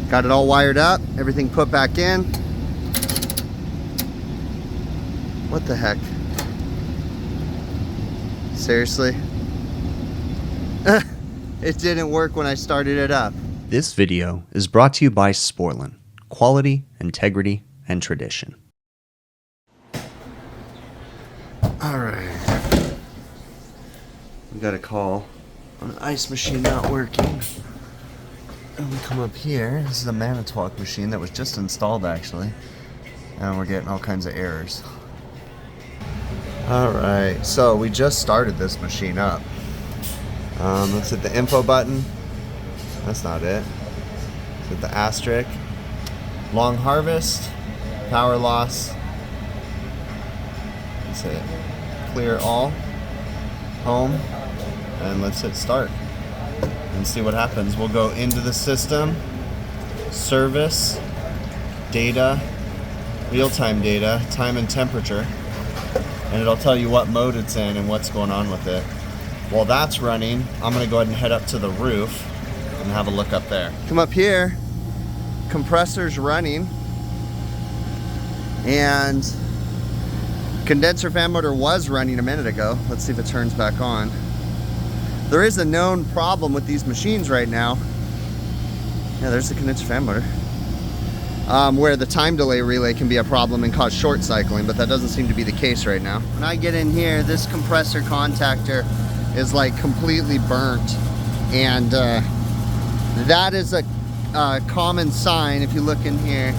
Got it all wired up, everything put back in. What the heck? Seriously? It didn't work when I started it up. This video is brought to you by Sporlan. Quality, integrity, and tradition. Alright. We got a call on an ice machine not working. And we come up here. This is a Manitowoc machine that was just installed actually. And we're getting all kinds of errors. Alright, so we just started this machine up. Let's hit the info button. That's not it. Let's hit the asterisk. Long harvest. Power loss. Let's hit clear all. Home. And let's hit start. And see what happens. We'll go into the system. Service. Data. Real-time data. Time and temperature. And it'll tell you what mode it's in and what's going on with it. While that's running, I'm going to go ahead and head up to the roof and have a look up there. Come up here, compressor's running, and condenser fan motor was running a minute ago. Let's see if it turns back on. There is a known problem with these machines right now. Yeah, there's the condenser fan motor. Where the time delay relay can be a problem and cause short cycling, but that doesn't seem to be the case right now. When I get in here, this compressor contactor is like completely burnt, and that is a common sign. If you look in here,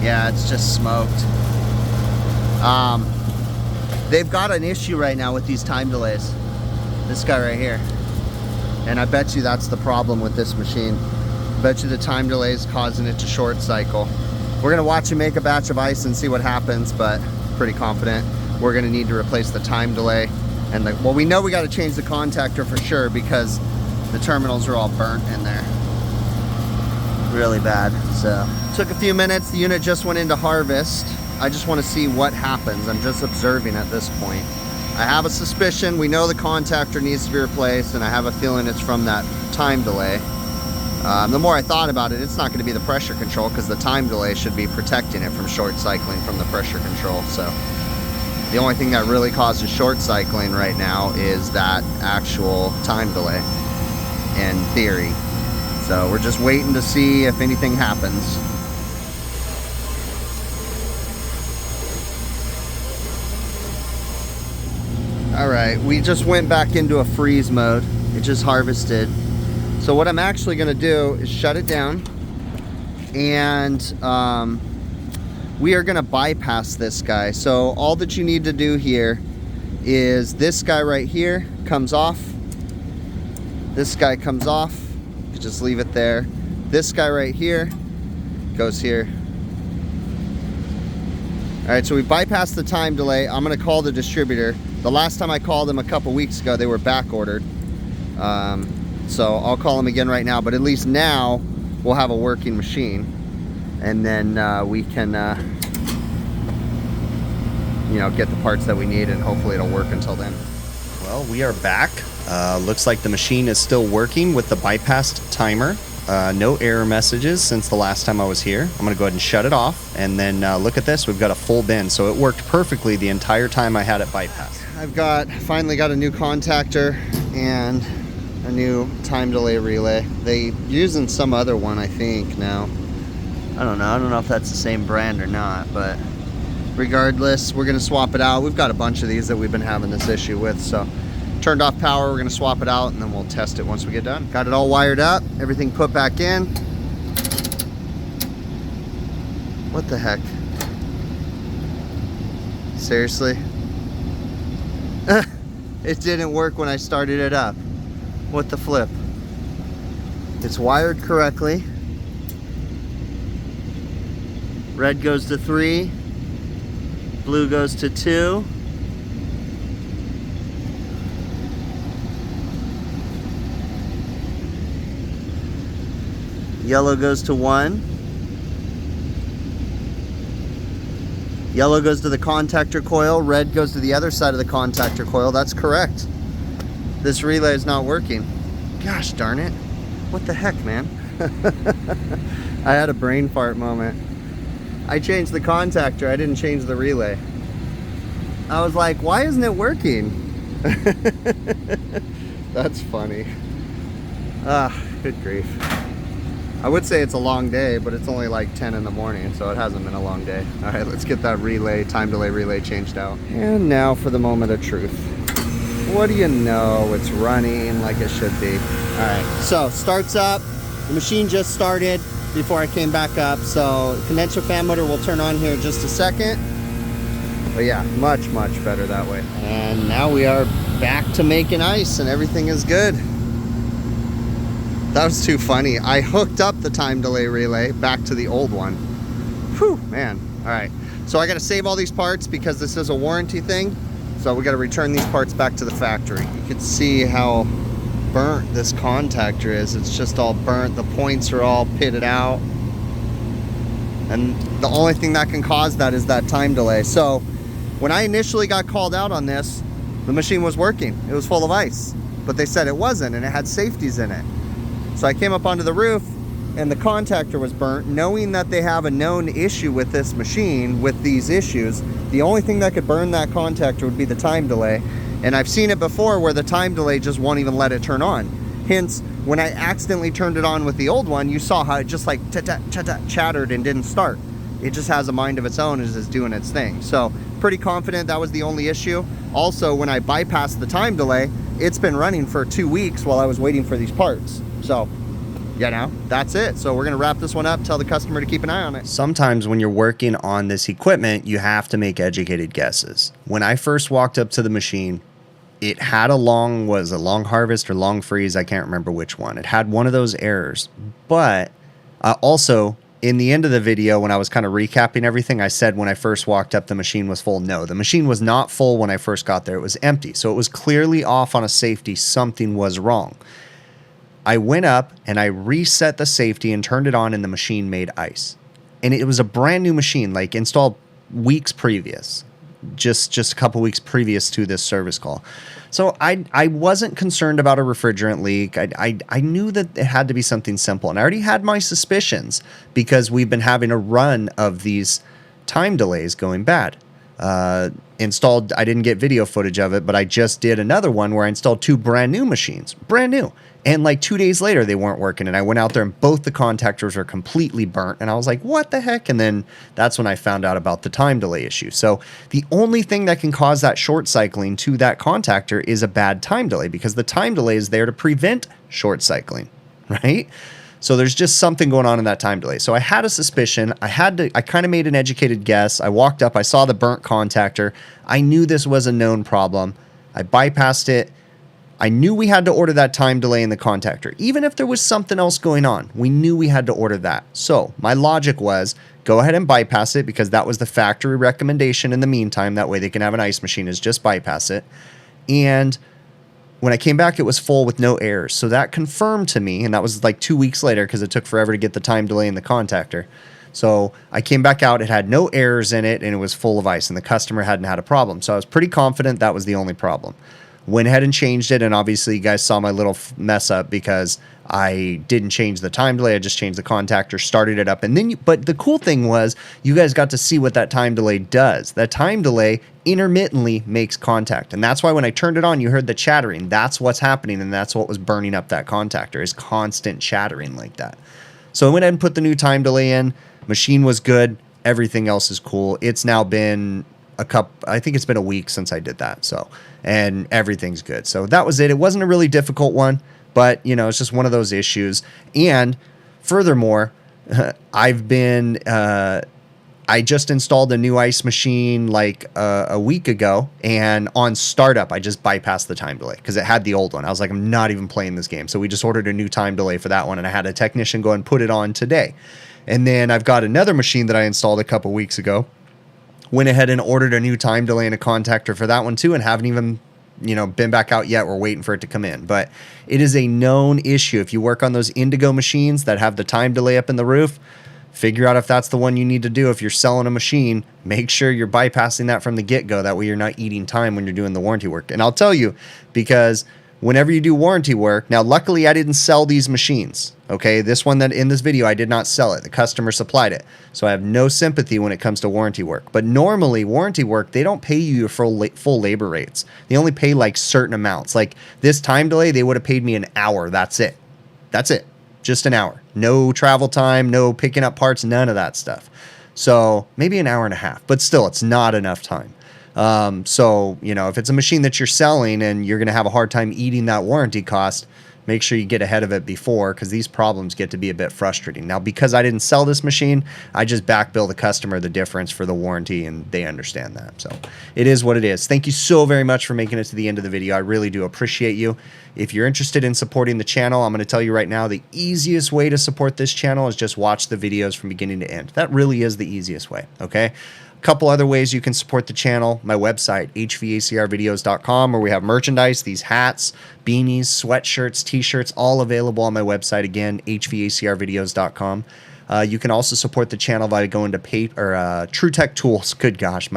yeah, it's just smoked. They've got an issue right now with these time delays, this guy right here, and I bet you that's the problem with this machine. I bet you the time delay is causing it to short cycle. We're gonna watch him make a batch of ice and see what happens, but pretty confident we're gonna need to replace the time delay. And well, we know we got to change the contactor for sure because the terminals are all burnt in there. Really bad. So, took a few minutes. The unit just went into harvest. I just want to see what happens. I'm just observing at this point. I have a suspicion. We know the contactor needs to be replaced, and I have a feeling it's from that time delay. The more I thought about it, it's not going to be the pressure control because the time delay should be protecting it from short cycling from the pressure control. So. The only thing that really causes short cycling right now is that actual time delay, in theory. So we're just waiting to see if anything happens. Alright, we just went back into a freeze mode. It just harvested. So what I'm actually going to do is shut it down, and we are going to bypass this guy. So all that you need to do here is this guy right here comes off. This guy comes off. You just leave it there. This guy right here goes here. All right, so we bypassed the time delay. I'm going to call the distributor. The last time I called them a couple weeks ago, they were back ordered. So I'll call them again right now, but at least now we'll have a working machine. And then we can, you know, get the parts that we need, and hopefully it'll work until then. Well, we are back. Looks like the machine is still working with the bypassed timer. No error messages since the last time I was here. I'm going to go ahead and shut it off, and then look at this. We've got a full bin, so it worked perfectly the entire time I had it bypassed. I've finally got a new contactor and a new time delay relay. They using some other one, I think, now. I don't know if that's the same brand or not, but regardless, we're gonna swap it out. We've got a bunch of these that we've been having this issue with, so turned off power, we're gonna swap it out, and then we'll test it once we get done. Got it all wired up, everything put back in. What the heck? Seriously? It didn't work when I started it up. What the flip? It's wired correctly. Red goes to 3, blue goes to 2. Yellow goes to 1. Yellow goes to the contactor coil, red goes to the other side of the contactor coil. That's correct. This relay is not working. Gosh darn it. What the heck, man? I had a brain fart moment. I changed the contactor, I didn't change the relay. I was like, why isn't it working? That's funny. Good grief. I would say it's a long day, but it's only like 10 in the morning, so it hasn't been a long day. All right, let's get that relay, time delay relay changed out. And now for the moment of truth. What do you know? It's running like it should be. All right, so starts up. The machine just started before I came back up, so condenser fan motor will turn on here in just a second. But yeah, much, much better that way. And now we are back to making ice and everything is good. That was too funny. I hooked up the time delay relay back to the old one. Whew, man. All right, so I gotta save all these parts because this is a warranty thing. So we gotta return these parts back to the factory. You can see how burnt this contactor is. It's just all burnt. The points are all pitted out. And the only thing that can cause that is that time delay. So when I initially got called out on this, the machine was working. It was full of ice, but they said it wasn't and it had safeties in it. So I came up onto the roof and the contactor was burnt. Knowing that they have a known issue with this machine, with these issues, the only thing that could burn that contactor would be the time delay. And I've seen it before where the time delay just won't even let it turn on. Hence, when I accidentally turned it on with the old one, you saw how it just like chattered and didn't start. It just has a mind of its own and is doing its thing. So pretty confident that was the only issue. Also, when I bypassed the time delay, it's been running for 2 weeks while I was waiting for these parts. So, you know, that's it. So we're gonna wrap this one up, tell the customer to keep an eye on it. Sometimes when you're working on this equipment, you have to make educated guesses. When I first walked up to the machine, it had a long harvest or long freeze. I can't remember which one. It had one of those errors. But also, in the end of the video, when I was kind of recapping everything, I said when I first walked up, the machine was full. No, the machine was not full when I first got there. It was empty. So it was clearly off on a safety. Something was wrong. I went up and I reset the safety and turned it on and the machine made ice. And it was a brand new machine, like installed weeks previous, just a couple weeks previous to this service call. So I wasn't concerned about a refrigerant leak. I knew that it had to be something simple. And I already had my suspicions because we've been having a run of these time delays going bad. Installed, I didn't get video footage of it, but I just did another one where I installed 2 brand new machines, brand new. And like 2 days later, they weren't working. And I went out there and both the contactors were completely burnt. And I was like, what the heck? And then that's when I found out about the time delay issue. So the only thing that can cause that short cycling to that contactor is a bad time delay, because the time delay is there to prevent short cycling, right? So there's just something going on in that time delay. So I had a suspicion. I kind of made an educated guess. I walked up, I saw the burnt contactor. I knew this was a known problem. I bypassed it. I knew we had to order that time delay in the contactor. Even if there was something else going on, we knew we had to order that. So my logic was go ahead and bypass it, because that was the factory recommendation in the meantime. That way they can have an ice machine, is just bypass it. And when I came back, it was full with no errors. So that confirmed to me, and that was like 2 weeks later because it took forever to get the time delay in the contactor. So I came back out, it had no errors in it, and it was full of ice, and the customer hadn't had a problem. So I was pretty confident that was the only problem. Went ahead and changed it, and obviously you guys saw my little mess up because I didn't change the time delay. I just changed the contactor, started it up, and then but the cool thing was you guys got to see what that time delay does. That time delay intermittently makes contact, and that's why when I turned it on, you heard the chattering. That's what's happening, and that's what was burning up that contactor, is constant chattering like that. So I went ahead and put the new time delay in. Machine was good. Everything else is cool. It's now been I think it's been a week since I did that. So, and everything's good. So that was it. It wasn't a really difficult one, but you know, it's just one of those issues. And furthermore, I just installed a new ice machine like a week ago, and on startup, I just bypassed the time delay because it had the old one. I was like, I'm not even playing this game. So we just ordered a new time delay for that one, and I had a technician go and put it on today. And then I've got another machine that I installed a couple weeks ago. Went ahead and ordered a new time delay and a contactor for that one too, and haven't even, you know, been back out yet. We're waiting for it to come in. But it is a known issue. If you work on those Indigo machines that have the time delay up in the roof, figure out if that's the one you need to do. If you're selling a machine, make sure you're bypassing that from the get-go. That way you're not eating time when you're doing the warranty work. And I'll tell you, because whenever you do warranty work, now luckily I didn't sell these machines, okay? This one that in this video, I did not sell it. The customer supplied it. So I have no sympathy when it comes to warranty work. But normally warranty work, they don't pay you your full labor rates. They only pay like certain amounts. Like this time delay, they would have paid me an hour. That's it. That's it. Just an hour. No travel time, no picking up parts, none of that stuff. So maybe an hour and a half, but still it's not enough time. So, you know, if it's a machine that you're selling and you're going to have a hard time eating that warranty cost, make sure you get ahead of it before, because these problems get to be a bit frustrating. Now, because I didn't sell this machine, I just back bill the customer the difference for the warranty, and they understand that. So it is what it is. Thank you so very much for making it to the end of the video. I really do appreciate you. If you're interested in supporting the channel, I'm going to tell you right now, the easiest way to support this channel is just watch the videos from beginning to end. That really is the easiest way, okay? Couple other ways you can support the channel: my website, hvacrvideos.com, where we have merchandise, these hats, beanies, sweatshirts, t-shirts, all available on my website. Again, hvacrvideos.com. You can also support the channel by going to TrueTech Tools. Good gosh,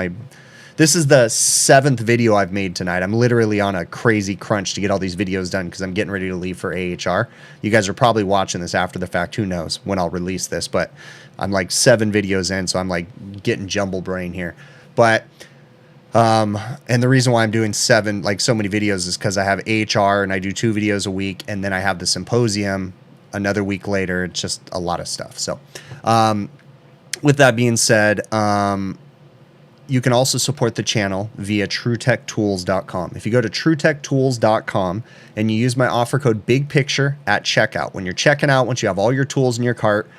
this is the 7th video I've made tonight. I'm literally on a crazy crunch to get all these videos done because I'm getting ready to leave for AHR. You guys are probably watching this after the fact. Who knows when I'll release this, but I'm like 7 videos in, so I'm like getting jumble brain here. But and the reason why I'm doing 7, like so many videos, is because I have AHR and I do 2 videos a week, and then I have the symposium another week later. It's just a lot of stuff. So with that being said, you can also support the channel via TrueTechTools.com. If you go to TrueTechTools.com and you use my offer code BIGPICTURE at checkout, when you're checking out, once you have all your tools in your cart,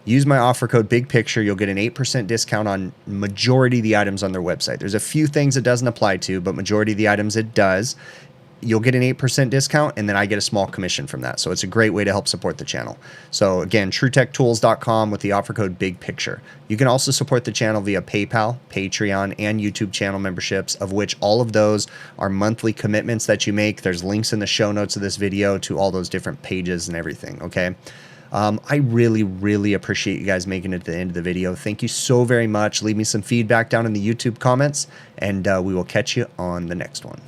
use my offer code BIGPICTURE. You'll get an 8% discount on majority of the items on their website. There's a few things it doesn't apply to, but majority of the items it does. You'll get an 8% discount, and then I get a small commission from that. So it's a great way to help support the channel. So again, TrueTechTools.com with the offer code BIGPICTURE. You can also support the channel via PayPal, Patreon, and YouTube channel memberships, of which all of those are monthly commitments that you make. There's links in the show notes of this video to all those different pages and everything, okay? I really, really appreciate you guys making it to the end of the video. Thank you so very much. Leave me some feedback down in the YouTube comments, and we will catch you on the next one.